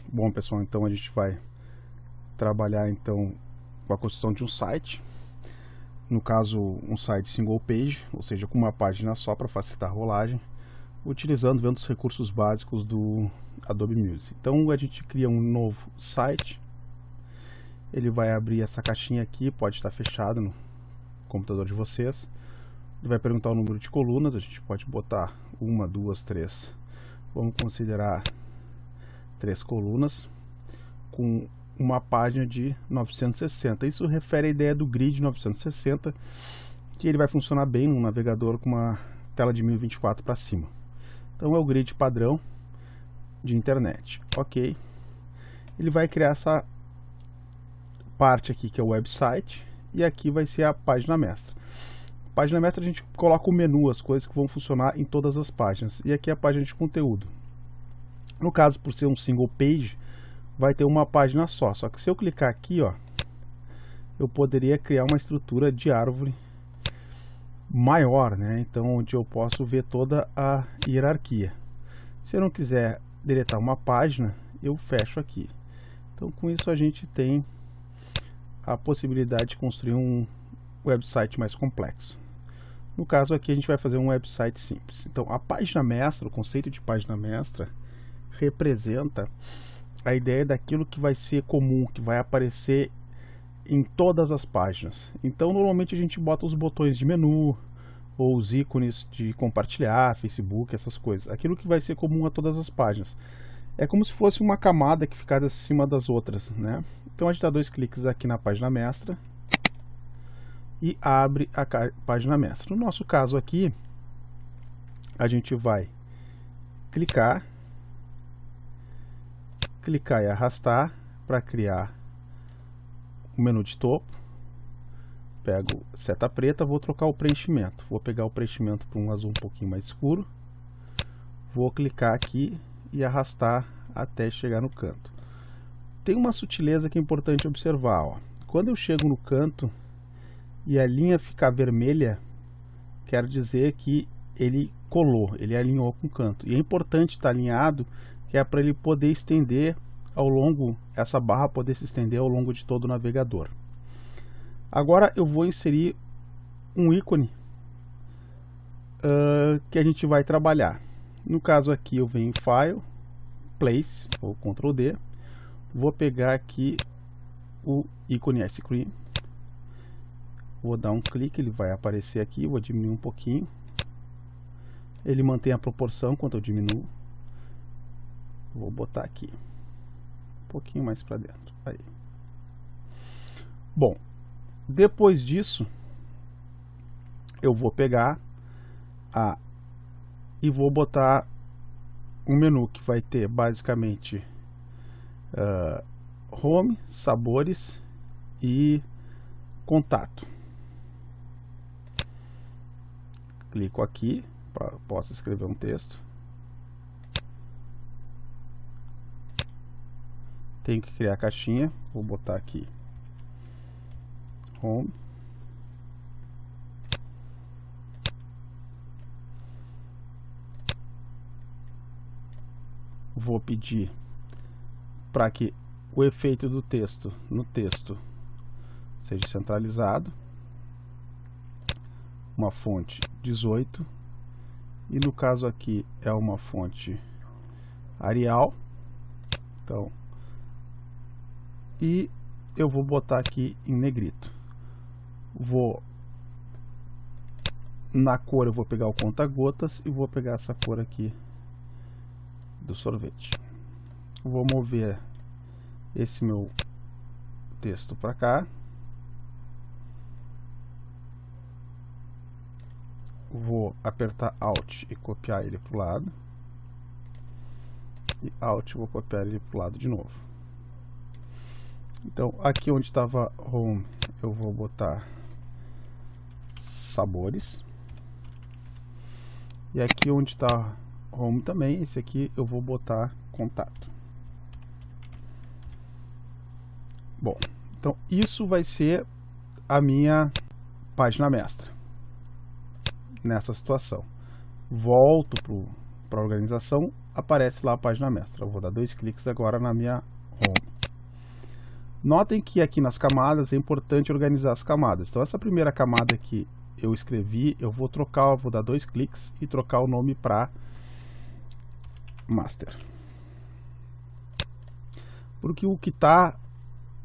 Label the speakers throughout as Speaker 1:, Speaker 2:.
Speaker 1: Bom, pessoal, então a gente vai trabalhar então com a construção de um site. No caso, um site single page, ou seja, com uma página só para facilitar a rolagem, vendo os recursos básicos do Adobe Music. Então a gente cria um novo site. Ele vai abrir essa caixinha aqui, pode estar fechado no computador de vocês. Ele vai perguntar o número de colunas, a gente pode botar 1, 2, 3. Vamos considerar 3 colunas com uma página de 960. Isso refere à ideia do grid 960, que ele vai funcionar bem no navegador com uma tela de 1024 para cima. Então é o grid padrão de internet. Ok. Ele vai criar essa parte aqui que é o website, e aqui vai ser a página mestra. Página mestra a gente coloca o menu, as coisas que vão funcionar em todas as páginas, e aqui é a página de conteúdo. No caso, por ser um single page, vai ter uma página só que se eu clicar aqui, ó, eu poderia criar uma estrutura de árvore maior, né? Então onde eu posso ver toda a hierarquia. Se eu não quiser deletar uma página, eu fecho aqui. Então com isso a gente tem a possibilidade de construir um website mais complexo. No caso aqui a gente vai fazer um website simples. Então a página mestra, o conceito de página mestra, representa a ideia daquilo que vai ser comum, que vai aparecer em todas as páginas. Então normalmente a gente bota os botões de menu ou os ícones de compartilhar, Facebook, essas coisas. Aquilo que vai ser comum a todas as páginas. É como se fosse uma camada que ficasse acima das outras, né? Então a gente dá 2 cliques aqui na página mestra e abre a página mestra. No nosso caso aqui, a gente vai clicar e arrastar para criar o menu de topo. Pego seta preta, vou trocar o preenchimento. Vou pegar o preenchimento para um azul um pouquinho mais escuro. Vou clicar aqui e arrastar até chegar no canto. Tem uma sutileza que é importante observar, ó. Quando eu chego no canto e a linha ficar vermelha, quer dizer que ele colou, ele alinhou com o canto. E é importante estar alinhado, que é para ele poder estender ao longo, essa barra poder se estender ao longo de todo o navegador. Agora eu vou inserir um ícone que a gente vai trabalhar. No caso aqui eu venho em File, Place, ou Ctrl D, vou pegar aqui o ícone Ice Cream, vou dar um clique, ele vai aparecer aqui, vou diminuir um pouquinho, ele mantém a proporção quando eu diminuo, vou botar aqui um pouquinho mais para dentro. Aí. Bom, depois disso eu vou pegar e vou botar um menu que vai ter basicamente home, sabores e contato. Clico aqui para posso escrever um texto. Tenho que criar a caixinha, vou botar aqui home. Vou pedir para que o efeito do texto no texto seja centralizado, uma fonte 18, e no caso aqui é uma fonte Arial. Então, e eu vou botar aqui em negrito. Na cor eu vou pegar o conta-gotas e vou pegar essa cor aqui do sorvete. Vou mover esse meu texto para cá. Vou apertar Alt e copiar ele para o lado. E Alt, vou copiar ele para o lado de novo. Então, aqui onde estava Home, eu vou botar sabores. E aqui onde está Home também, esse aqui eu vou botar contato. Bom, então isso vai ser a minha página mestra nessa situação. Volto para a organização, aparece lá a página mestra. Eu vou dar 2 cliques agora na minha home. Notem que aqui nas camadas é importante organizar as camadas. Então essa primeira camada que eu escrevi, eu vou trocar, eu vou dar 2 cliques e trocar o nome para master. Porque o que está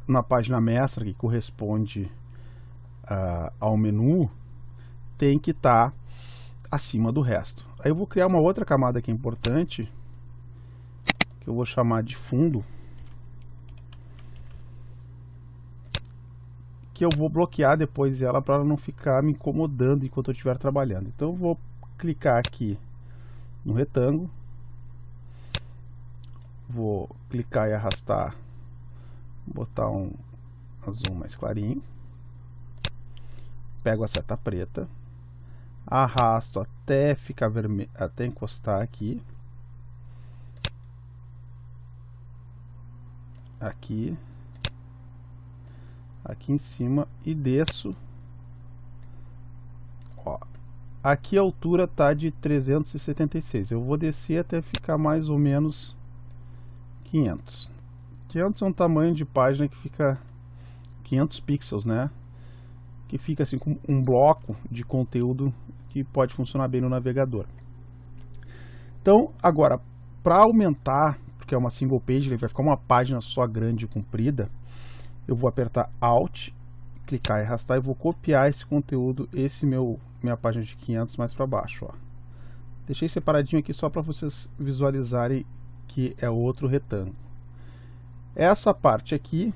Speaker 1: na página mestra, que corresponde ao menu, tem que estar acima do resto. Aí eu vou criar uma outra camada que é importante, que eu vou chamar de fundo, que eu vou bloquear depois ela para ela não ficar me incomodando enquanto eu estiver trabalhando. Então eu vou clicar aqui no retângulo, vou clicar e arrastar, botar um azul mais clarinho, pego a seta preta, arrasto até ficar vermelho, até encostar aqui, aqui em cima e desço. Ó, aqui a altura tá de 376. Eu vou descer até ficar mais ou menos 500. 500 é um tamanho de página que fica 500 pixels, né? Que fica assim com um bloco de conteúdo que pode funcionar bem no navegador. Então, agora, para aumentar, porque é uma single page, ele vai ficar uma página só grande e comprida, eu vou apertar Alt, clicar e arrastar e vou copiar esse conteúdo, minha página de 500 mais para baixo. Ó. Deixei separadinho aqui só para vocês visualizarem que é outro retângulo. Essa parte aqui,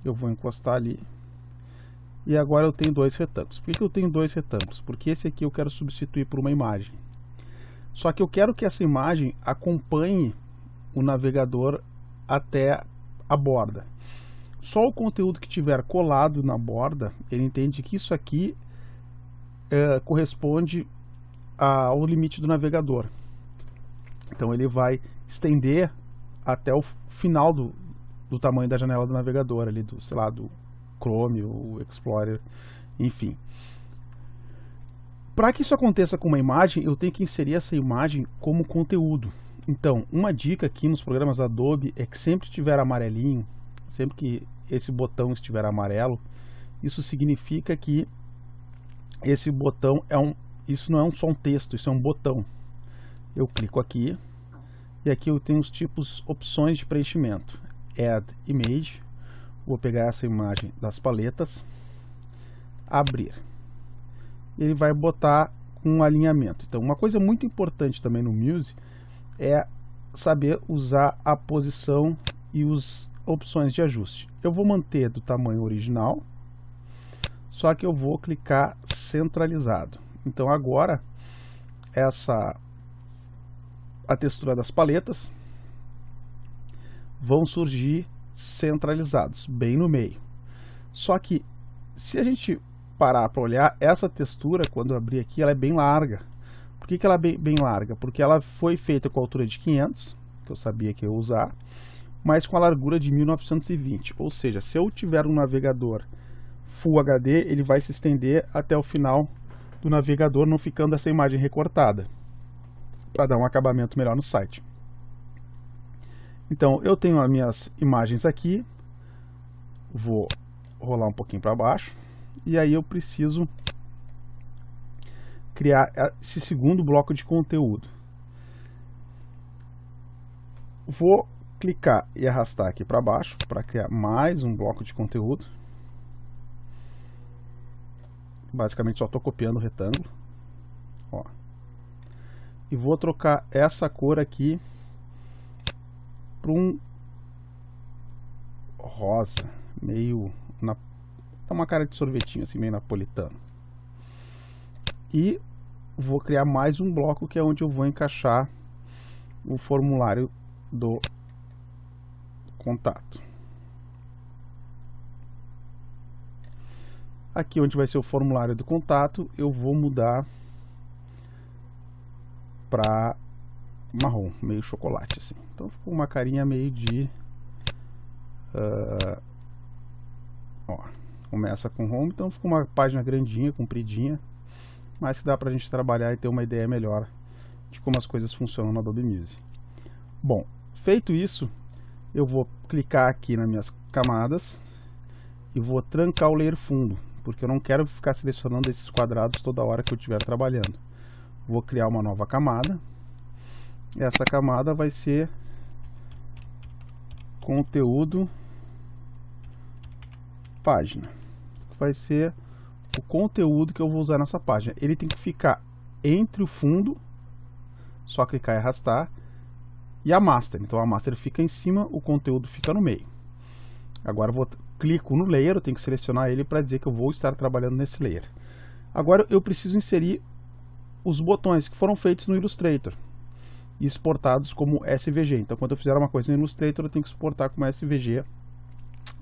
Speaker 1: eu vou encostar ali. E agora eu tenho 2 retângulos. Por que eu tenho 2 retângulos? Porque esse aqui eu quero substituir por uma imagem. Só que eu quero que essa imagem acompanhe o navegador até a borda. Só o conteúdo que tiver colado na borda, ele entende que isso aqui corresponde ao limite do navegador. Então ele vai estender até o final do tamanho da janela do navegador, ali do, sei lá, do Chrome, o Explorer, enfim. Para que isso aconteça com uma imagem, eu tenho que inserir essa imagem como conteúdo. Então, uma dica aqui nos programas Adobe é que sempre estiver amarelinho, sempre que esse botão estiver amarelo, isso significa que esse botão isso não é só um texto, isso é um botão. Eu clico aqui e aqui eu tenho os tipos, opções de preenchimento. Add Image, vou pegar essa imagem das paletas, abrir. Ele vai botar um alinhamento. Então, uma coisa muito importante também no Muse é saber usar a posição e as opções de ajuste. Eu vou manter do tamanho original, só que eu vou clicar centralizado. Então agora a textura das paletas vão surgir centralizados, bem no meio. Só que se a gente parar para olhar, essa textura, quando eu abrir aqui, ela é bem larga. Por que ela é bem larga? Porque ela foi feita com a altura de 500, que eu sabia que eu ia usar, mas com a largura de 1920. Ou seja, se eu tiver um navegador Full HD, ele vai se estender até o final do navegador, não ficando essa imagem recortada, para dar um acabamento melhor no site. Então, eu tenho as minhas imagens aqui, vou rolar um pouquinho para baixo, e aí eu preciso criar esse segundo bloco de conteúdo. Vou clicar e arrastar aqui para baixo para criar mais um bloco de conteúdo. Basicamente só estou copiando o retângulo. Ó. E vou trocar essa cor aqui para um rosa, meio é uma cara de sorvetinho, assim, meio napolitano. E vou criar mais um bloco que é onde eu vou encaixar o formulário do contato. Aqui onde vai ser o formulário do contato, eu vou mudar para marrom, meio chocolate assim. Então ficou uma carinha meio de ó, começa com home, então ficou uma página grandinha, compridinha, mas que dá pra gente trabalhar e ter uma ideia melhor de como as coisas funcionam no Adobe Music. Bom, feito isso, eu vou clicar aqui nas minhas camadas e vou trancar o layer fundo, porque eu não quero ficar selecionando esses quadrados toda hora que eu estiver trabalhando. Vou criar uma nova camada. Essa camada vai ser conteúdo página. Vai ser o conteúdo que eu vou usar nessa página. Ele tem que ficar entre o fundo, só clicar e arrastar, e a master. Então a master fica em cima, o conteúdo fica no meio. Agora eu clico no layer, eu tenho que selecionar ele para dizer que eu vou estar trabalhando nesse layer. Agora eu preciso inserir os botões que foram feitos no Illustrator e exportados como SVG. Então quando eu fizer uma coisa no Illustrator, eu tenho que exportar como SVG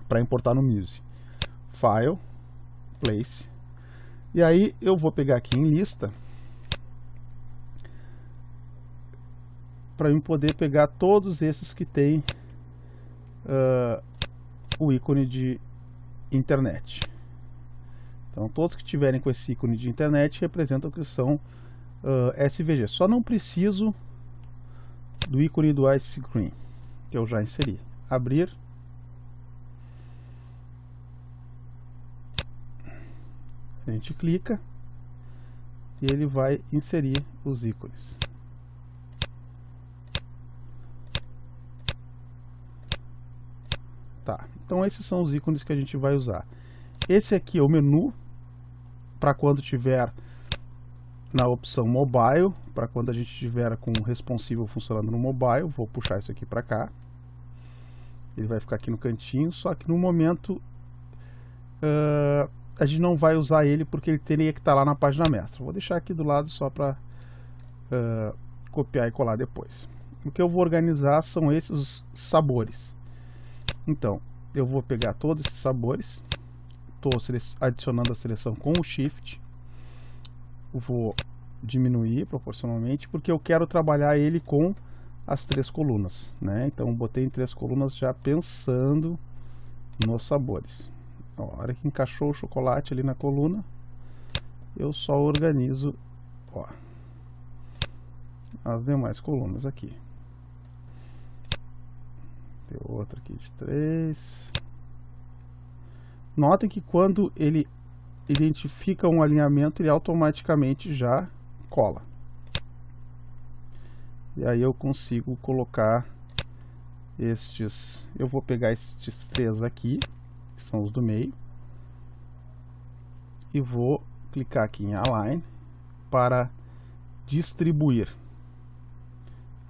Speaker 1: para importar no Music. File, Place. E aí eu vou pegar aqui em lista para eu poder pegar todos esses que tem o ícone de internet. Então todos que tiverem com esse ícone de internet representam que são SVG. Só não preciso do ícone do Ice Cream, que eu já inseri. Abrir. A gente clica e ele vai inserir os ícones. Tá, então esses são os ícones que a gente vai usar. Esse aqui é o menu para quando tiver na opção mobile, para quando a gente tiver com o responsive funcionando no mobile. Vou puxar isso aqui para cá. Ele vai ficar aqui no cantinho, só que no momento a gente não vai usar ele porque ele teria que estar lá na página mestra. Vou deixar aqui do lado só para copiar e colar depois. O que eu vou organizar são esses sabores. Então, eu vou pegar todos esses sabores, estou adicionando a seleção com o Shift, vou diminuir proporcionalmente, porque eu quero trabalhar ele com as 3 colunas, né? Então, botei em 3 colunas já pensando nos sabores. Ó, a hora que encaixou o chocolate ali na coluna, eu só organizo, ó, as demais colunas aqui. Tem outra aqui de 3. Notem que quando ele identifica um alinhamento, ele automaticamente já cola. E aí eu consigo colocar estes. Eu vou pegar estes 3 aqui, que são os do meio, e vou clicar aqui em Align para distribuir.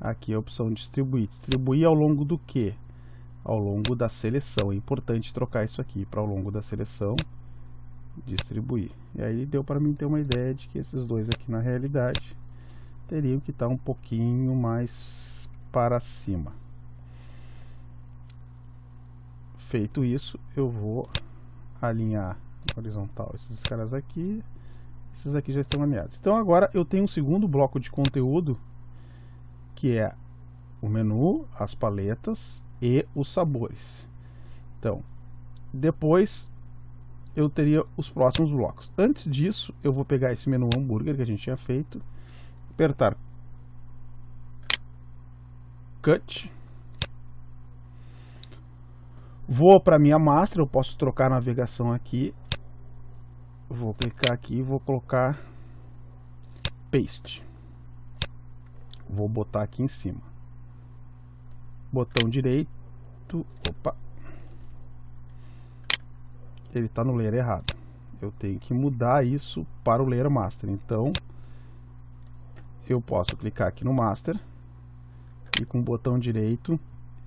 Speaker 1: Aqui a opção distribuir. Distribuir ao longo do que? Ao longo da seleção. É importante trocar isso aqui para ao longo da seleção, distribuir. E aí deu para mim ter uma ideia de que esses dois aqui na realidade teriam que estar um pouquinho mais para cima. Feito isso, eu vou alinhar horizontal esses caras aqui. Esses aqui já estão alinhados. Então agora eu tenho um segundo bloco de conteúdo, que é o menu, as paletas e os sabores. Então, depois eu teria os próximos blocos. Antes disso, eu vou pegar esse menu hambúrguer que a gente tinha feito, apertar Cut, vou para minha master, eu posso trocar a navegação aqui, vou clicar aqui e vou colocar Paste. Vou botar aqui em cima. Botão direito. Opa. Ele está no layer errado. Eu tenho que mudar isso para o layer master. Então, eu posso clicar aqui no master. E com o botão direito,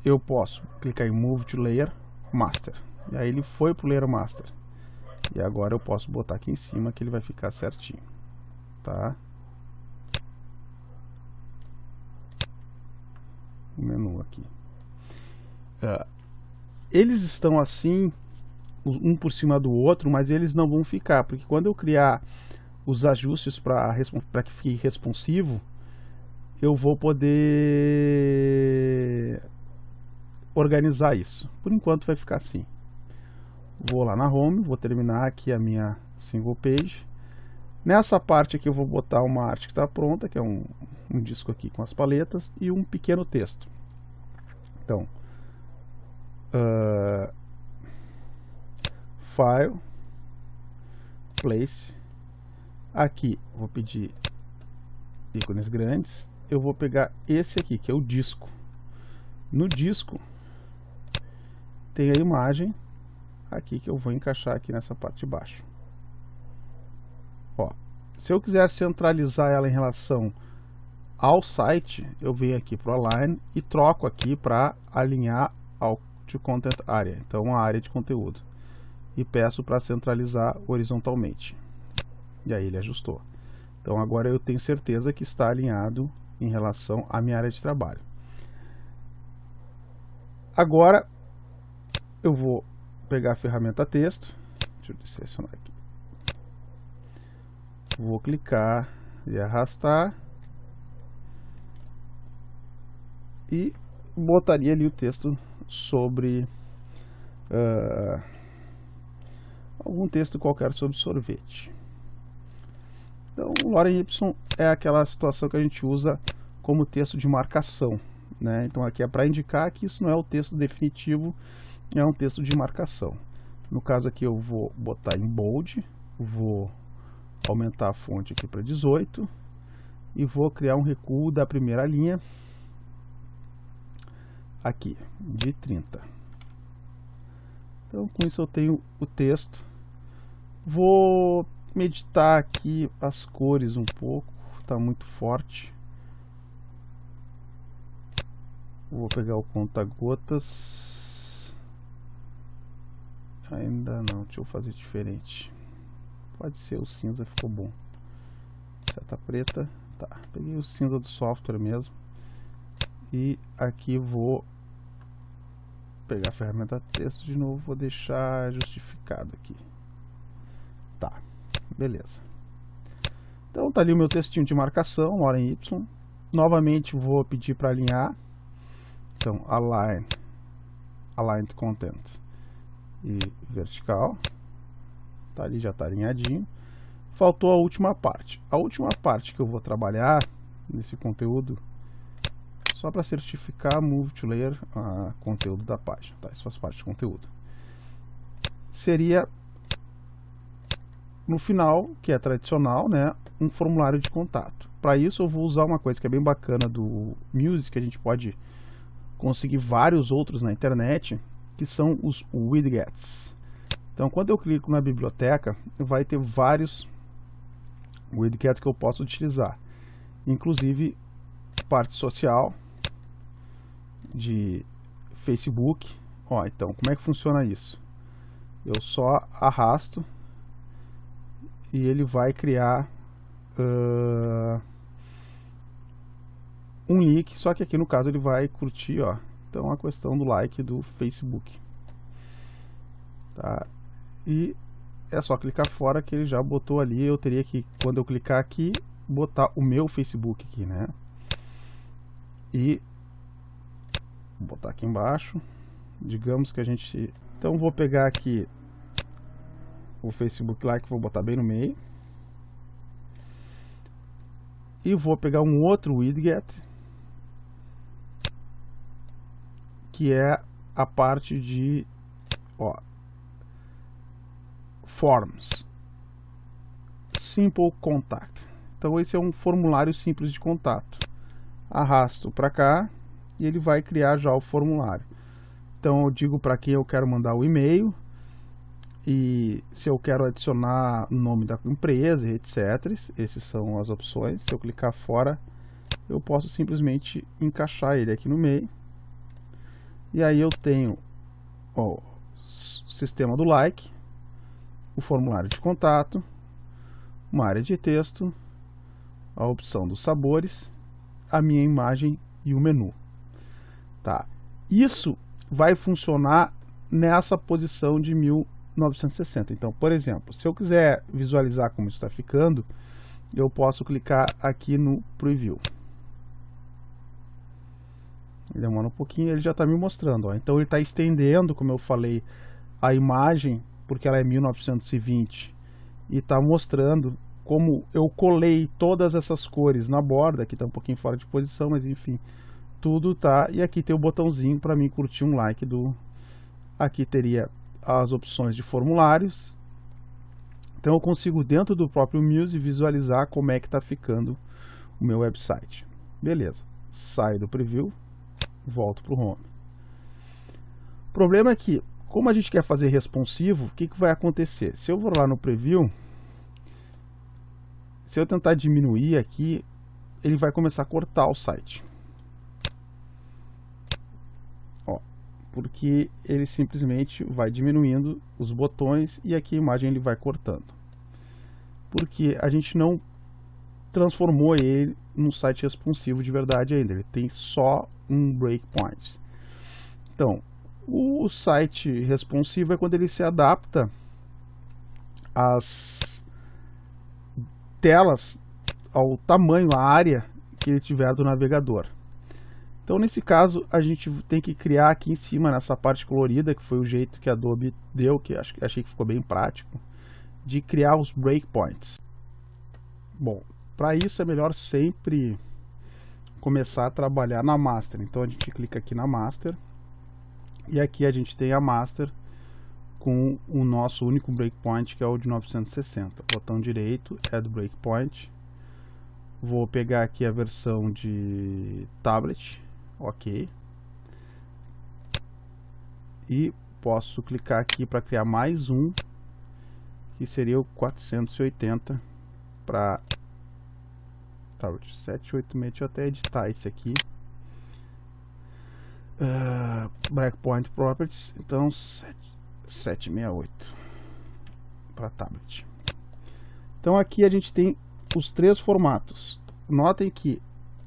Speaker 1: eu posso clicar em Move to Layer Master. E aí ele foi para o layer master. E agora eu posso botar aqui em cima que ele vai ficar certinho. Tá? O menu aqui. Eles estão assim, um por cima do outro, mas eles não vão ficar, porque quando eu criar os ajustes para que fique responsivo, eu vou poder organizar isso. Por enquanto vai ficar assim. Vou lá na Home, vou terminar aqui a minha single page. Nessa parte aqui eu vou botar uma arte que está pronta, que é um um disco aqui com as paletas e um pequeno texto. Então, File, Place, aqui vou pedir ícones grandes, eu vou pegar esse aqui, que é o disco. No disco tem a imagem aqui que eu vou encaixar aqui nessa parte de baixo. Ó, se eu quiser centralizar ela em relação ao site, eu venho aqui para o Align e troco aqui para alinhar ao to Content Area, então a área de conteúdo, e peço para centralizar horizontalmente. E aí ele ajustou. Então agora eu tenho certeza que está alinhado em relação à minha área de trabalho. Agora eu vou pegar a ferramenta texto, deixa eu selecionar aqui, vou clicar e arrastar e botaria ali o texto sobre algum texto qualquer sobre sorvete. Então o Lorem Ipsum é aquela situação que a gente usa como texto de marcação, né? Então aqui é para indicar que isso não é o texto definitivo, é um texto de marcação. No caso aqui eu vou botar em bold, vou aumentar a fonte aqui para 18 e vou criar um recuo da primeira linha aqui de 30. Então com isso eu tenho o texto. Vou meditar aqui as cores um pouco, está muito forte. Vou pegar o conta-gotas. Ainda não, deixa eu fazer diferente. Pode ser o cinza, ficou bom. Seta preta, tá. Peguei o cinza do software mesmo. E aqui vou pegar a ferramenta texto de novo, vou deixar justificado aqui. Tá, beleza. Então tá ali o meu textinho de marcação, Lorem Ipsum. Novamente vou pedir para alinhar. Então, Align Content e vertical. Tá ali, já está alinhadinho. Faltou a última parte. A última parte que eu vou trabalhar nesse conteúdo, só para certificar, Move to Layer, conteúdo da página. Tá, isso faz parte do conteúdo. Seria no final, que é tradicional, né, um formulário de contato. Para isso eu vou usar uma coisa que é bem bacana do Music, que a gente pode conseguir vários outros na internet, que são os widgets. Então quando eu clico na biblioteca, vai ter vários widgets que eu posso utilizar, inclusive parte social de Facebook. Ó, então como é que funciona isso? Eu só arrasto e ele vai criar um link, só que aqui no caso ele vai curtir, ó. Então a questão do like do Facebook, tá? E é só clicar fora que ele já botou ali. Eu teria que, quando eu clicar aqui, botar o meu Facebook aqui, né? E vou botar aqui embaixo. Digamos que a gente... Então vou pegar aqui o Facebook Like, vou botar bem no meio. E vou pegar um outro widget, que é a parte de, ó, Forms, Simple Contact. Então esse é um formulário simples de contato. Arrasto para cá e ele vai criar já o formulário. Então eu digo para quem eu quero mandar o e-mail e se eu quero adicionar o nome da empresa, etc. Essas são as opções. Se eu clicar fora, eu posso simplesmente encaixar ele aqui no meio. E aí eu tenho, ó, o sistema do like, o formulário de contato, uma área de texto, a opção dos sabores, a minha imagem e o menu. Tá? Isso vai funcionar nessa posição de 1960. Então, por exemplo, se eu quiser visualizar como isso está ficando, eu posso clicar aqui no Preview. Demora um pouquinho, ele já está me mostrando, ó. Então ele está estendendo, como eu falei, a imagem, porque ela é 1920, e está mostrando como eu colei todas essas cores na borda, aqui está um pouquinho fora de posição, mas enfim, tudo tá. E aqui tem o botãozinho para mim curtir um like do. Aqui teria as opções de formulários. Então eu consigo dentro do próprio Muse visualizar como é que está ficando o meu website. Beleza, saio do preview, volto para o home. O problema é que, como a gente quer fazer responsivo, o que vai acontecer? Se eu for lá no preview, se eu tentar diminuir aqui, ele vai começar a cortar o site. Ó, porque ele simplesmente vai diminuindo os botões e aqui a imagem ele vai cortando. Porque a gente não transformou ele num site responsivo de verdade ainda. Ele tem só um breakpoint. Então, o site responsivo é quando ele se adapta às telas, ao tamanho, à área que ele tiver do navegador. Então, nesse caso, a gente tem que criar aqui em cima, nessa parte colorida, que foi o jeito que a Adobe deu, que achei que ficou bem prático, de criar os breakpoints. Bom, para isso é melhor sempre começar a trabalhar na master. Então a gente clica aqui na master e aqui a gente tem a master com o nosso único breakpoint, que é o de 960. Botão direito, add breakpoint. Vou pegar aqui a versão de tablet, ok. E posso clicar aqui para criar mais um, que seria o 480 para tablet 786. Deixa eu até editar esse aqui. Breakpoint Properties, então 768 para tablet. Então aqui a gente tem os três formatos. Notem que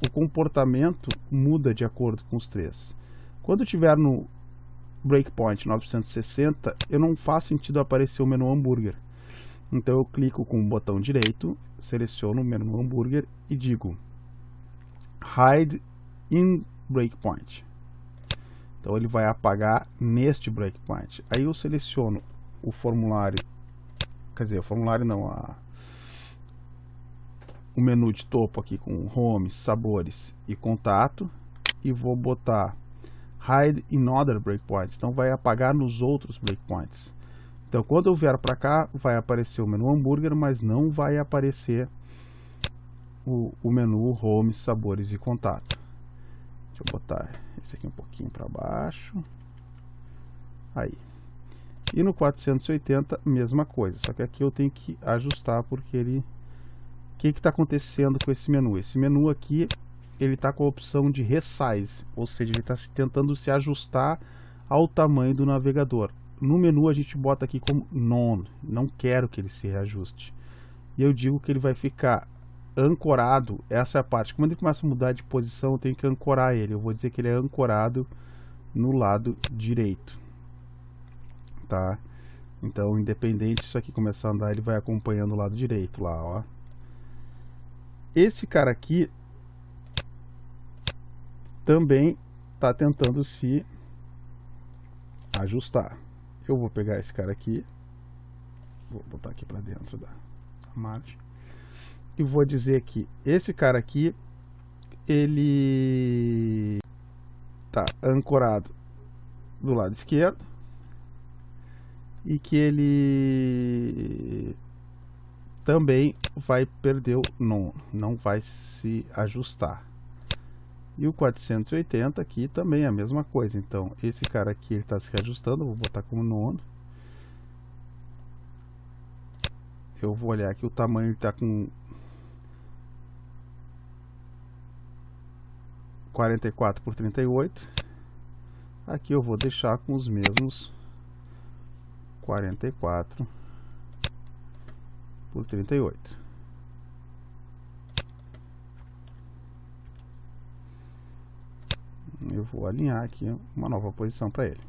Speaker 1: o comportamento muda de acordo com os três. Quando tiver no breakpoint 960, eu não faz sentido aparecer o menu hambúrguer. Então eu clico com o botão direito, seleciono o menu hambúrguer e digo Hide in Breakpoint. Então ele vai apagar neste breakpoint. Aí eu seleciono o formulário, quer dizer, o formulário não, o menu de topo aqui com Home, Sabores e Contato, e vou botar Hide in Other Breakpoints. Então vai apagar nos outros breakpoints. Então quando eu vier para cá, vai aparecer o menu hambúrguer, mas não vai aparecer o menu Home, Sabores e Contato. Deixa eu botar esse aqui um pouquinho para baixo. Aí. E no 480, mesma coisa. Só que aqui eu tenho que ajustar porque ele... O que está acontecendo com esse menu? Esse menu aqui, ele está com a opção de resize. Ou seja, ele está tentando se ajustar ao tamanho do navegador. No menu a gente bota aqui como none. Não quero que ele se reajuste. E eu digo que ele vai ficar ancorado, essa é a parte. Quando ele começa a mudar de posição, eu tenho que ancorar ele. Eu vou dizer que ele é ancorado no lado direito, tá? Então, independente se isso aqui começar a andar, ele vai acompanhando o lado direito lá, ó. Esse cara aqui também está tentando se ajustar. Eu vou pegar esse cara aqui, vou botar aqui para dentro da margem. E vou dizer que esse cara aqui, ele está ancorado do lado esquerdo e que ele também vai perder o não vai se ajustar. E o 480 aqui também é a mesma coisa. Então esse cara aqui está se reajustando, vou botar como nono. Eu vou olhar aqui, o tamanho está com 44 por 38. Aqui eu vou deixar com os mesmos 44 por 38. Eu vou alinhar aqui uma nova posição para ele.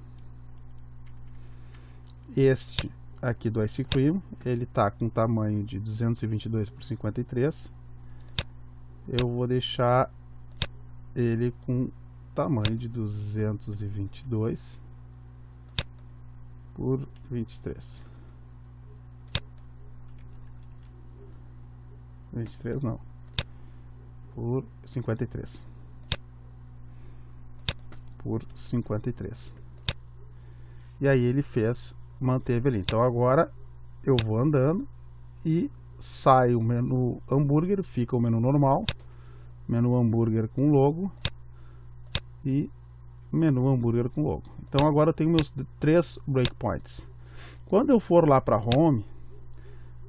Speaker 1: Este aqui do Ice Cream, ele está com tamanho de 222 por 53. Eu vou deixar ele com tamanho de 222 por 23. 23 não, por 53. Por 53. E aí ele manteve ali. Então agora eu vou andando e sai o menu hambúrguer, fica o menu normal, menu hambúrguer com logo e menu hambúrguer com logo. Então agora eu tenho meus 3 breakpoints. Quando eu for lá para home,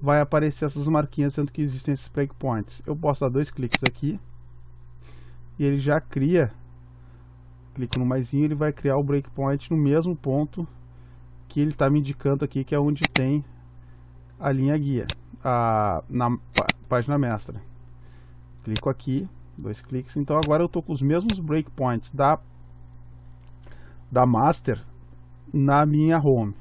Speaker 1: vai aparecer essas marquinhas dizendo que existem esses breakpoints. Eu posso dar 2 cliques aqui e ele já cria. Clico no maisinho, ele vai criar o breakpoint no mesmo ponto que ele está me indicando aqui, que é onde tem a linha guia, na página mestra. Clico aqui, 2 cliques. Então agora eu estou com os mesmos breakpoints da master na minha home.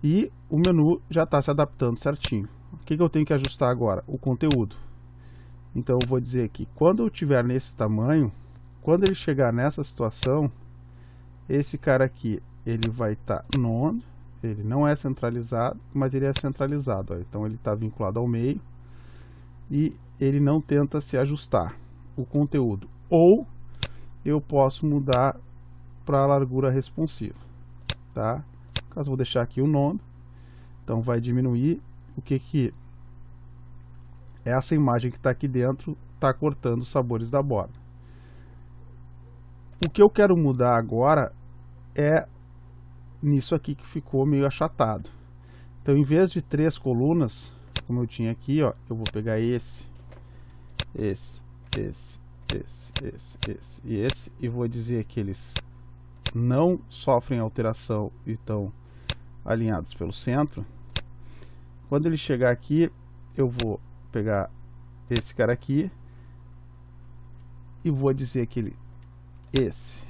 Speaker 1: E o menu já está se adaptando certinho. O que eu tenho que ajustar agora? O conteúdo. Então eu vou dizer aqui, quando eu tiver nesse tamanho, quando ele chegar nessa situação, esse cara aqui, ele vai estar none, ele não é centralizado, mas ele é centralizado. Ó. Então ele está vinculado ao meio e ele não tenta se ajustar o conteúdo. Ou eu posso mudar para a largura responsiva, tá? Caso eu vou deixar aqui o none, então vai diminuir. O que essa imagem que está aqui dentro está cortando os sabores da borda. O que eu quero mudar agora é nisso aqui que ficou meio achatado. Então, em vez de 3 colunas, como eu tinha aqui, ó, eu vou pegar esse e esse, e vou dizer que eles não sofrem alteração e estão alinhados pelo centro. Quando ele chegar aqui, eu vou pegar esse cara aqui e vou dizer que ele esse,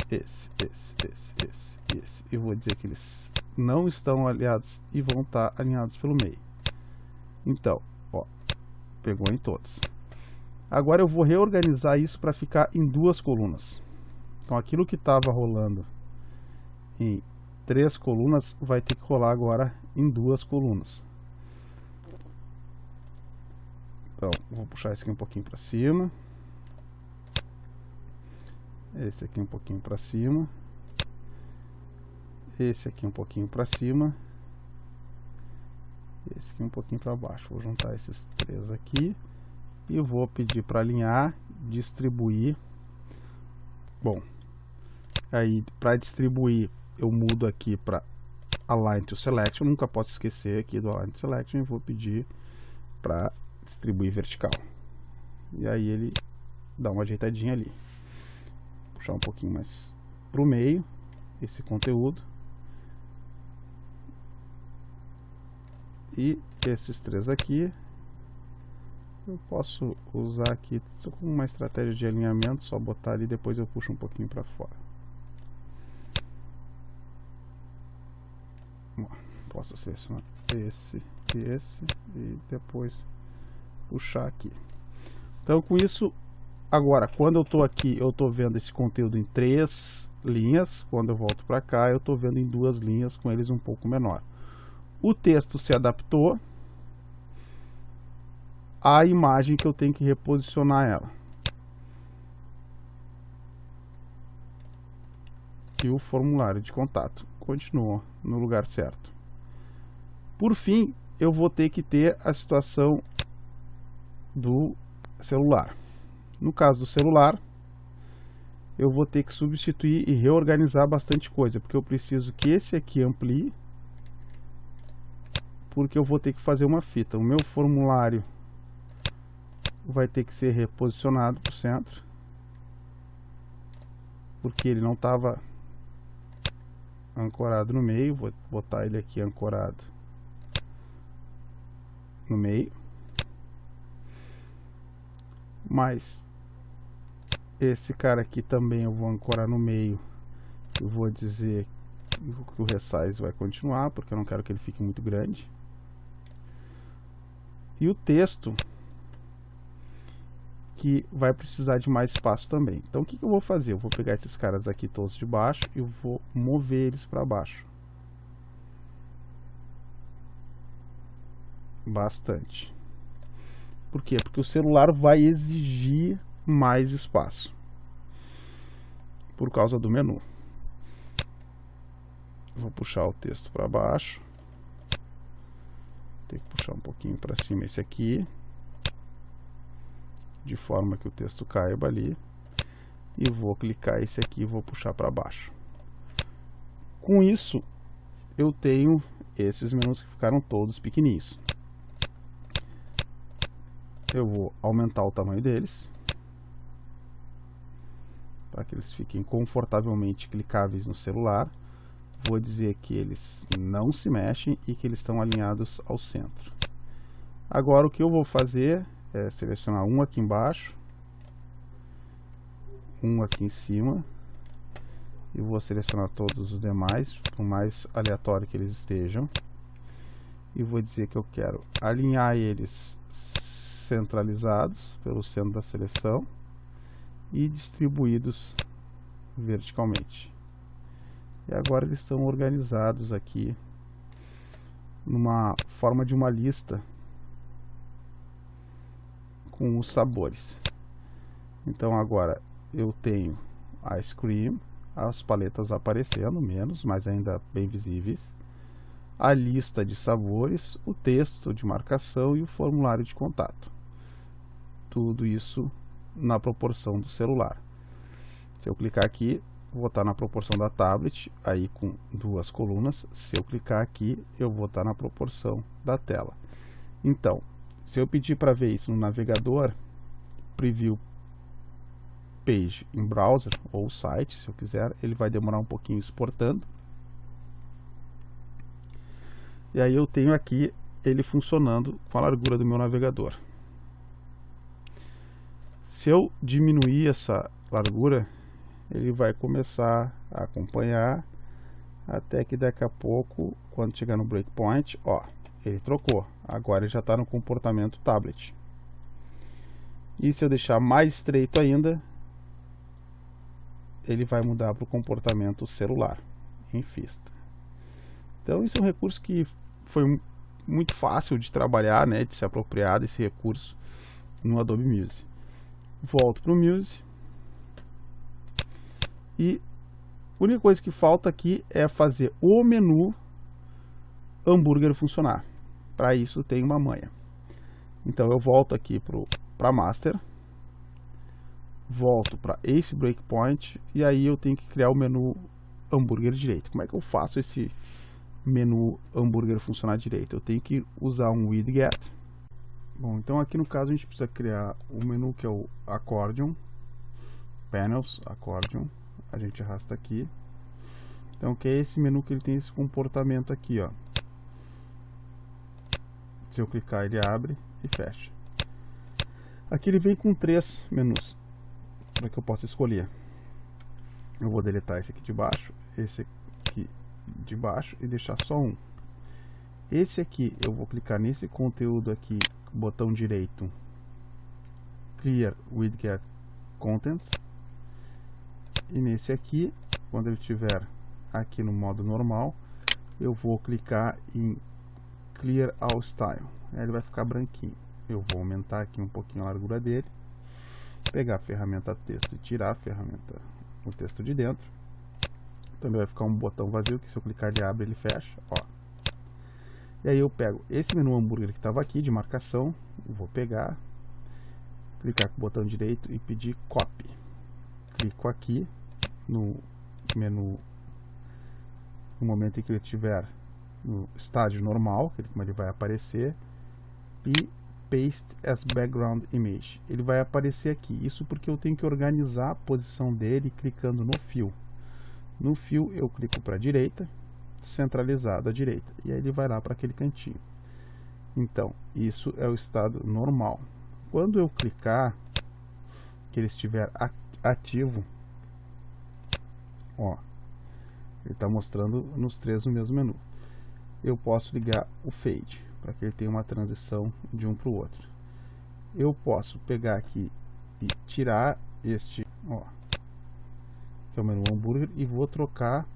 Speaker 1: e vou dizer que eles não estão alinhados e vão estar alinhados pelo meio. Então, ó, pegou em todos. Agora eu vou reorganizar isso para ficar em 2 colunas. Então aquilo que estava rolando em 3 colunas vai ter que rolar agora em 2 colunas. Então, vou puxar esse aqui um pouquinho para cima. Esse aqui um pouquinho para cima. Esse aqui um pouquinho para cima. Esse aqui um pouquinho para baixo. Vou juntar esses 3 aqui. E vou pedir para alinhar, distribuir. Bom, aí para distribuir eu mudo aqui para Align to Selection. Nunca posso esquecer aqui do Align to Selection. E vou pedir para distribuir vertical. E aí ele dá uma ajeitadinha ali. Puxar um pouquinho mais para o meio esse conteúdo. E esses 3 aqui eu posso usar aqui só como uma estratégia de alinhamento, só botar ali, depois eu puxo um pouquinho para fora. Posso selecionar esse e depois puxar aqui. Então com isso, agora quando eu estou aqui, eu estou vendo esse conteúdo em 3 linhas. Quando eu volto para cá, eu estou vendo em 2 linhas, com eles um pouco menor. O texto se adaptou à imagem que eu tenho que reposicionar ela. E o formulário de contato continua no lugar certo. Por fim, eu vou ter que ter a situação do celular. No caso do celular, eu vou ter que substituir e reorganizar bastante coisa, porque eu preciso que esse aqui amplie, porque eu vou ter que fazer uma fita. O meu formulário vai ter que ser reposicionado para o centro, porque ele não estava ancorado no meio. Vou botar ele aqui ancorado no meio. Mas esse cara aqui também eu vou ancorar no meio. Eu vou dizer que o resize vai continuar, porque eu não quero que ele fique muito grande. E o texto, que vai precisar de mais espaço também. Então o que eu vou fazer? Eu vou pegar esses caras aqui todos de baixo e eu vou mover eles para baixo. Bastante. Por quê? Porque o celular vai exigir mais espaço por causa do menu. Vou puxar o texto para baixo. Tem que puxar um pouquinho para cima esse aqui, de forma que o texto caiba ali. E vou clicar esse aqui e vou puxar para baixo. Com isso, eu tenho esses menus que ficaram todos pequenininhos. Eu vou aumentar o tamanho deles, para que eles fiquem confortavelmente clicáveis no celular. Vou dizer que eles não se mexem e que eles estão alinhados ao centro. Agora o que eu vou fazer é selecionar um aqui embaixo, um aqui em cima, e vou selecionar todos os demais, por mais aleatório que eles estejam, e vou dizer que eu quero alinhar eles centralizados pelo centro da seleção e distribuídos verticalmente. E agora eles estão organizados aqui numa forma de uma lista com os sabores. Então agora eu tenho Ice Cream, as paletas aparecendo, menos, mas ainda bem visíveis, a lista de sabores, o texto de marcação e o formulário de contato. Tudo isso na proporção do celular. Se eu clicar aqui, vou estar na proporção da tablet, aí com duas colunas. Se eu clicar aqui, eu vou estar na proporção da tela. Então, se eu pedir para ver isso no navegador, Preview Page em browser ou site, se eu quiser, ele vai demorar um pouquinho exportando. E aí eu tenho aqui ele funcionando com a largura do meu navegador. Se eu diminuir essa largura, ele vai começar a acompanhar até que daqui a pouco, quando chegar no breakpoint, ó, ele trocou. Agora ele já está no comportamento tablet. E se eu deixar mais estreito ainda, ele vai mudar para o comportamento celular, em vista. Então isso é um recurso que foi muito fácil de trabalhar, né, de se apropriar desse recurso no Adobe Music. Volto para o Music. E a única coisa que falta aqui é fazer o menu hambúrguer funcionar. Para isso tem uma manha. Então eu volto aqui para Master, volto para Ace Breakpoint e aí eu tenho que criar o menu hambúrguer direito. Como é que eu faço esse menu hambúrguer funcionar direito? Eu tenho que usar um widget. Bom, então aqui no caso a gente precisa criar o menu que é o Accordion, Panels, Accordion. A gente arrasta aqui. Então que é esse menu que ele tem esse comportamento aqui, ó. Se eu clicar ele abre e fecha. Aqui ele vem com 3 menus para que eu possa escolher. Eu vou deletar esse aqui de baixo, esse aqui de baixo e deixar só um. Esse aqui eu vou clicar nesse conteúdo aqui, botão direito, Clear Widget Contents. E nesse aqui, quando ele estiver aqui no modo normal, eu vou clicar em Clear All Style. Aí ele vai ficar branquinho. Eu vou aumentar aqui um pouquinho a largura dele, pegar a ferramenta texto e tirar a ferramenta, o texto de dentro. Também vai ficar um botão vazio que se eu clicar ele abre, ele fecha, ó. E aí eu pego esse menu hambúrguer que estava aqui de marcação, vou pegar, clicar com o botão direito e pedir copy. Clico aqui no menu, no momento em que ele estiver no estágio normal, como ele vai aparecer, e paste as background image. Ele vai aparecer aqui. Isso porque eu tenho que organizar a posição dele clicando no fio. No fio eu clico para a direita, centralizado à direita, e aí ele vai lá para aquele cantinho. Então isso é o estado normal. Quando eu clicar que ele estiver ativo, ó, ele está mostrando nos 3 no mesmo menu. Eu posso ligar o fade para que ele tenha uma transição de um para o outro. Eu posso pegar aqui e tirar este, ó, que é o menu hambúrguer, e vou trocar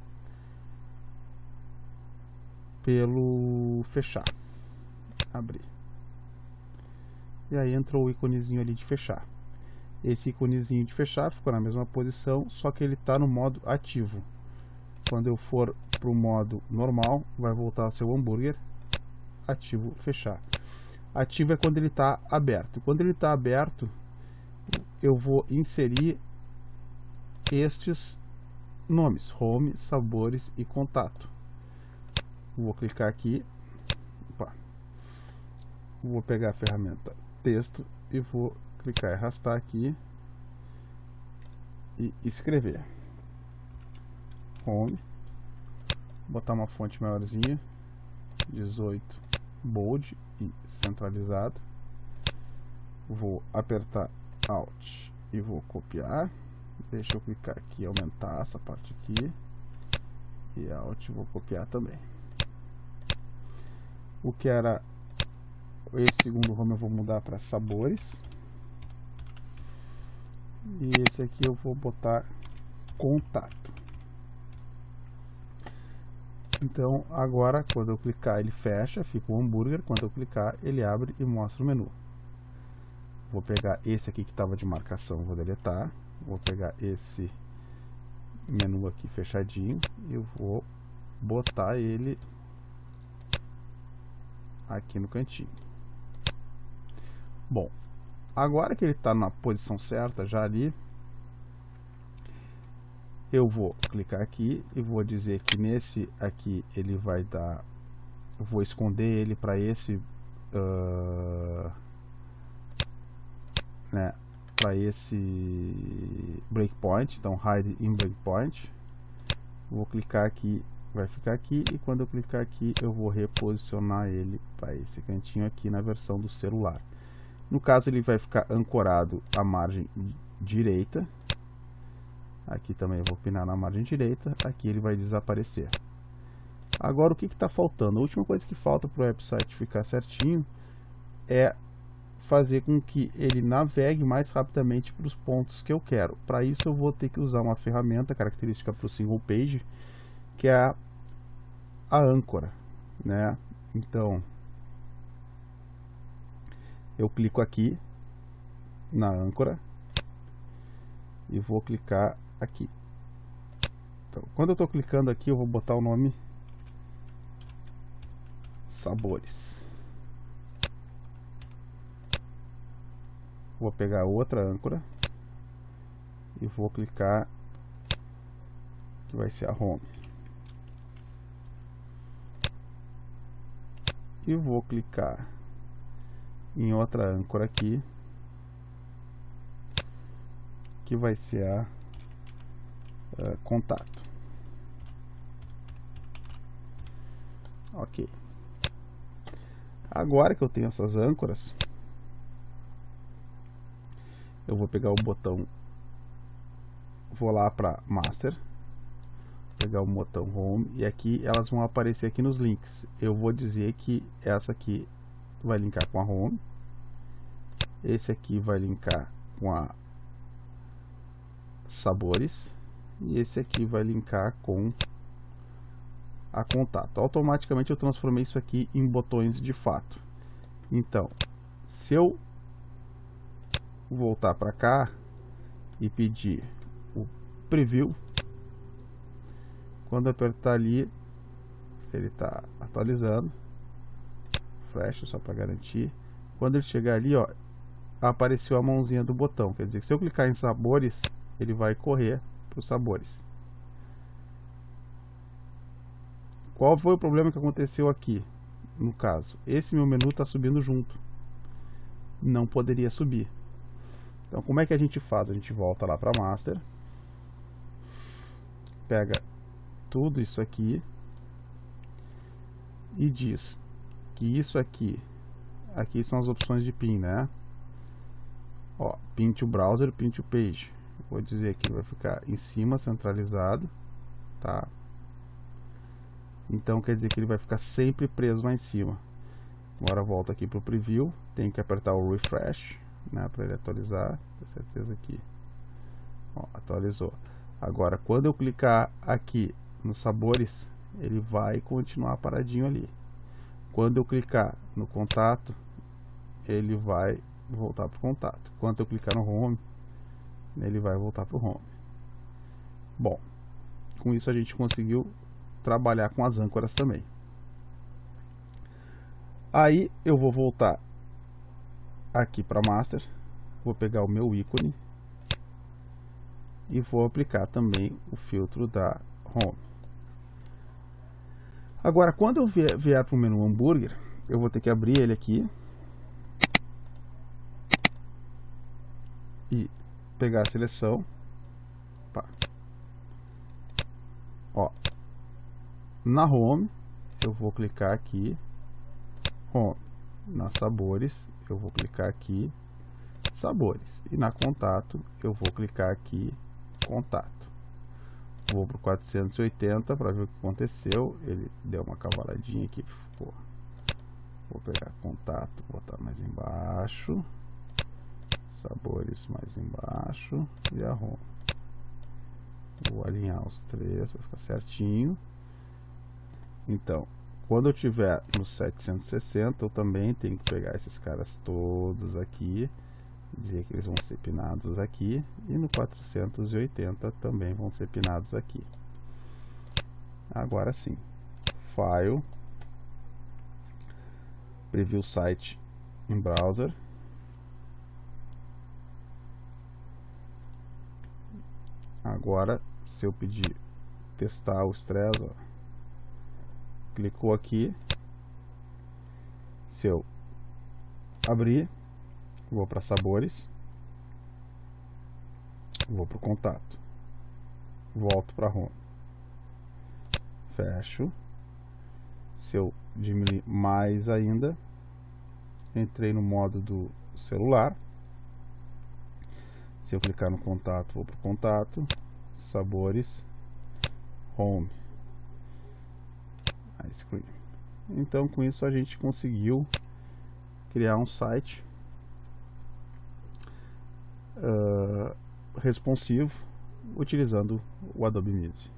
Speaker 1: pelo fechar, abrir. e aí entrou o íconezinho ali de fechar. Esse íconezinho de fechar ficou na mesma posição, só que ele está no modo ativo. Quando eu for para o modo normal, vai voltar a ser o hambúrguer, ativo, fechar. Ativo é quando ele está aberto. Quando ele está aberto, eu vou inserir estes nomes: home, sabores e contato. Vou clicar aqui, opa, vou pegar a ferramenta texto e vou clicar e arrastar aqui e escrever home, botar uma fonte maiorzinha, 18, bold e centralizado. Vou apertar Alt e vou copiar. Deixa eu clicar aqui e aumentar essa parte aqui, e Alt vou copiar também. O que era esse segundo home eu vou mudar para sabores, e esse aqui eu vou botar contato. Então agora quando eu clicar ele fecha, fica o hambúrguer. Quando eu clicar ele abre e mostra o menu. Vou pegar esse aqui que estava de marcação, vou deletar. Vou pegar esse menu aqui fechadinho e eu vou botar ele aqui no cantinho. Bom, agora que ele está na posição certa já ali, eu vou clicar aqui e vou dizer que nesse aqui ele vai dar, eu vou esconder ele para esse para esse breakpoint. Então hide in breakpoint, vou clicar aqui, vai ficar aqui, e quando eu clicar aqui eu vou reposicionar ele para esse cantinho aqui na versão do celular. No caso ele vai ficar ancorado à margem direita. Aqui também eu vou pinar na margem direita, aqui ele vai desaparecer. Agora o que está faltando? A última coisa que falta para o website ficar certinho é fazer com que ele navegue mais rapidamente para os pontos que eu quero. Para isso eu vou ter que usar uma ferramenta característica para o single page, que é a âncora, né? Então eu clico aqui na âncora e vou clicar aqui. Então, quando eu estou clicando aqui, eu vou botar o nome sabores. Vou pegar outra âncora e vou clicar, que vai ser a home, e vou clicar em outra âncora aqui, que vai ser a contato. Ok. Agora que eu tenho essas âncoras, eu vou pegar o botão, vou lá para master, pegar o botão home, e aqui elas vão aparecer aqui nos links. Eu vou dizer que essa aqui vai linkar com a home, esse aqui vai linkar com a sabores, e esse aqui vai linkar com a contato. Automaticamente eu transformei isso aqui em botões de fato. Então, se eu voltar para cá e pedir o preview, quando apertar ali, ele está atualizando, fecha só para garantir. Quando ele chegar ali, ó, apareceu a mãozinha do botão, quer dizer que se eu clicar em sabores, ele vai correr para os sabores. Qual foi o problema que aconteceu aqui? No caso, esse meu menu está subindo junto, não poderia subir. Então como é que a gente faz? A gente volta lá para master, pega tudo isso aqui e diz que isso aqui são as opções de pin, né? Ó, pin to browser, pin to page. Vou dizer que vai ficar em cima, centralizado, tá? Então quer dizer que ele vai ficar sempre preso lá em cima. Agora volta aqui para o preview, tem que apertar o refresh, né, para ele atualizar. Com certeza aqui, ó, atualizou. Agora quando eu clicar aqui nos sabores, ele vai continuar paradinho ali. Quando eu clicar no contato, ele vai voltar para o contato. Quando eu clicar no home, ele vai voltar para o home. Bom, com isso a gente conseguiu trabalhar com as âncoras também. Aí eu vou voltar aqui para master, vou pegar o meu ícone e vou aplicar também o filtro da home. Agora, quando eu vier para o menu hambúrguer, eu vou ter que abrir ele aqui e pegar a seleção. Pá. Ó, na home eu vou clicar aqui, home. Na sabores eu vou clicar aqui, sabores, e na contato eu vou clicar aqui, contato. Vou para o 480 para ver o que aconteceu. Ele deu uma cavaladinha aqui, ficou. Vou pegar contato, botar mais embaixo, sabores mais embaixo e a home. Vou alinhar os três para ficar certinho. Então, quando eu tiver no 760, eu também tenho que pegar esses caras todos aqui, dizer que eles vão ser pinados aqui, e no 480 também vão ser pinados aqui. Agora sim, File, Preview Site em Browser. Agora, se eu pedir testar o Stress, ó, clicou aqui. Se eu abrir, vou para sabores, vou para o contato, volto para home, fecho. Se eu diminuir mais ainda, entrei no modo do celular. Se eu clicar no contato, vou para o contato, sabores, home, ice cream. Então, com isso a gente conseguiu criar um site responsivo utilizando o Adobe Music.